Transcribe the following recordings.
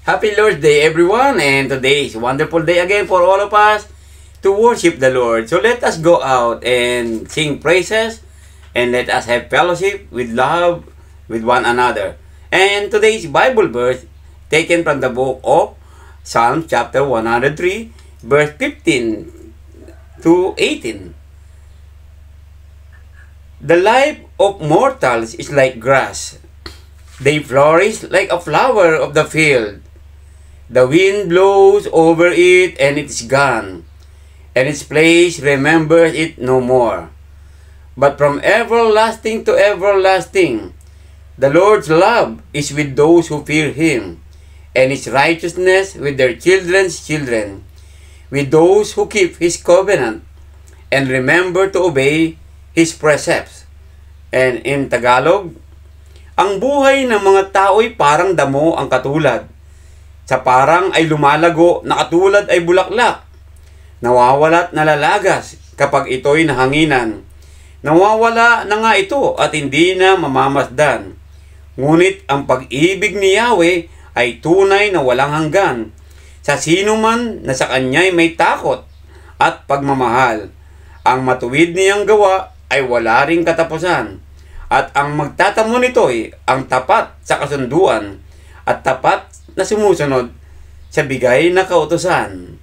Happy Lord's Day everyone, and today is a wonderful day again for all of us to worship the Lord. So let us go out and sing praises and let us have fellowship with love with one another. And today's Bible verse taken from the book of Psalms chapter 103 verse 15 to 18. The life of mortals is like grass. They flourish like a flower of the field. The wind blows over it and it is gone, and its place remembers it no more. But from everlasting to everlasting, the Lord's love is with those who fear Him, and His righteousness with their children's children, with those who keep His covenant, and remember to obey His precepts. And in Tagalog, ang buhay ng mga tao'y parang damo ang katulad. Sa parang ay lumalago na katulad ay bulaklak. Nawawala't nalalagas kapag ito'y nahanginan. Nawawala na nga ito at hindi na mamamasdan. Ngunit ang pag-ibig ni Yahweh ay tunay na walang hanggan. Sa sino man na sa Kanya'y may takot at pagmamahal. Ang matuwid niyang gawa ay wala ring katapusan. At ang magtatamo nito'y ang tapat sa kasunduan at tapat na sumusunod sa bigay na kautusan.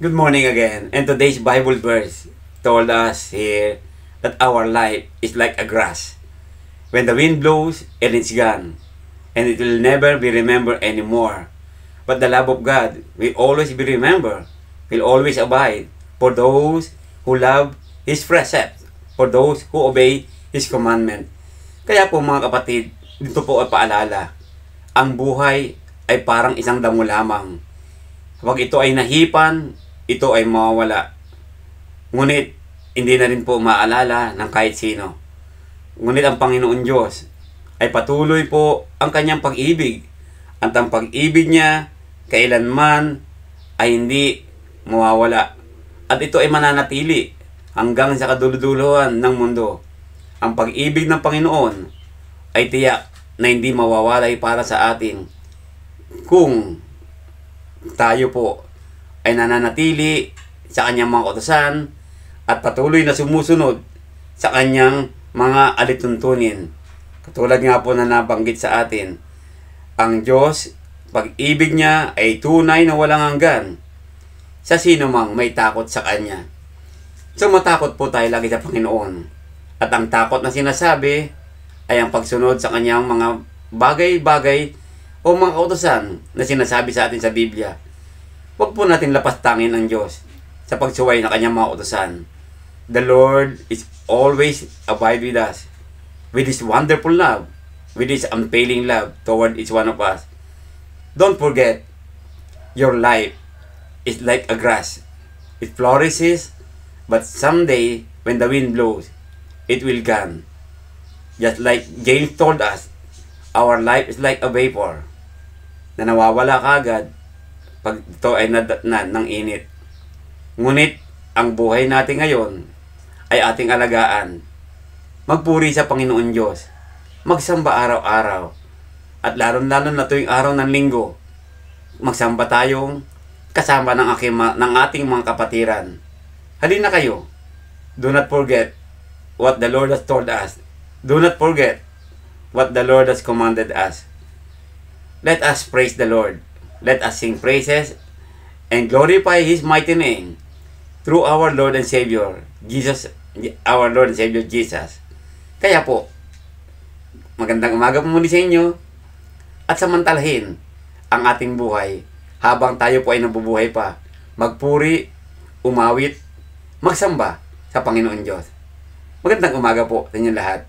Good morning again. And today's Bible verse told us here that our life is like a grass. When the wind blows, and it's gone. And it will never be remembered anymore. But the love of God will always be remembered, will always abide for those who love His precepts, for those who obey His commandment. Kaya po mga kapatid, dito po ay paalala, ang buhay ay parang isang damo lamang. Kapag ito ay nahipan, ito ay mawawala. Ngunit, hindi na rin po maalala ng kahit sino. Ngunit ang Panginoon Diyos ay patuloy po ang Kanyang pag-ibig. At ang pag-ibig niya, kailanman ay hindi mawawala. At ito ay mananatili hanggang sa kaduluduluhan ng mundo. Ang pag-ibig ng Panginoon ay tiyak na hindi mawawalay para sa atin kung tayo po ay nananatili sa Kanyang mga kautusan at patuloy na sumusunod sa Kanyang mga alituntunin. Katulad nga po na nabanggit sa atin, ang Diyos, pag-ibig niya ay tunay na walang hanggan sa sino mang may takot sa Kanya. So matakot po tayo lagi sa Panginoon. At ang takot na sinasabi ay ang pagsunod sa Kanyang mga bagay-bagay o mga kautusan na sinasabi sa atin sa Biblia. Huwag po natin lapastangin ang Diyos sa pagsuway ng Kanyang mga kautusan. The Lord is always abide with us, with His wonderful love, with His unfailing love toward each one of us. Don't forget, your life is like a grass. It flourishes, but someday, when the wind blows, it will gone. Just like James told us, our life is like a vapor na nawawala kagad pag ito ay nadatnan ng init. Ngunit, ang buhay natin ngayon ay ating alagaan. Magpuri sa Panginoon Diyos. Magsamba araw-araw. At lalo-lalo na tuwing araw ng linggo, magsamba tayong kasama ng ating mga kapatiran. Halina kayo. Do not forget what the Lord has told us. Do not forget what the Lord has commanded us. Let us praise the Lord. Let us sing praises and glorify His mighty name through our Lord and Savior, Jesus, our Lord and Savior Jesus. Kaya po, magandang umaga po muli sa inyo at samantalahin ang ating buhay habang tayo po ay nabubuhay pa. Magpuri, umawit, magsamba sa Panginoon Diyos. Magandang umaga po sa inyo lahat.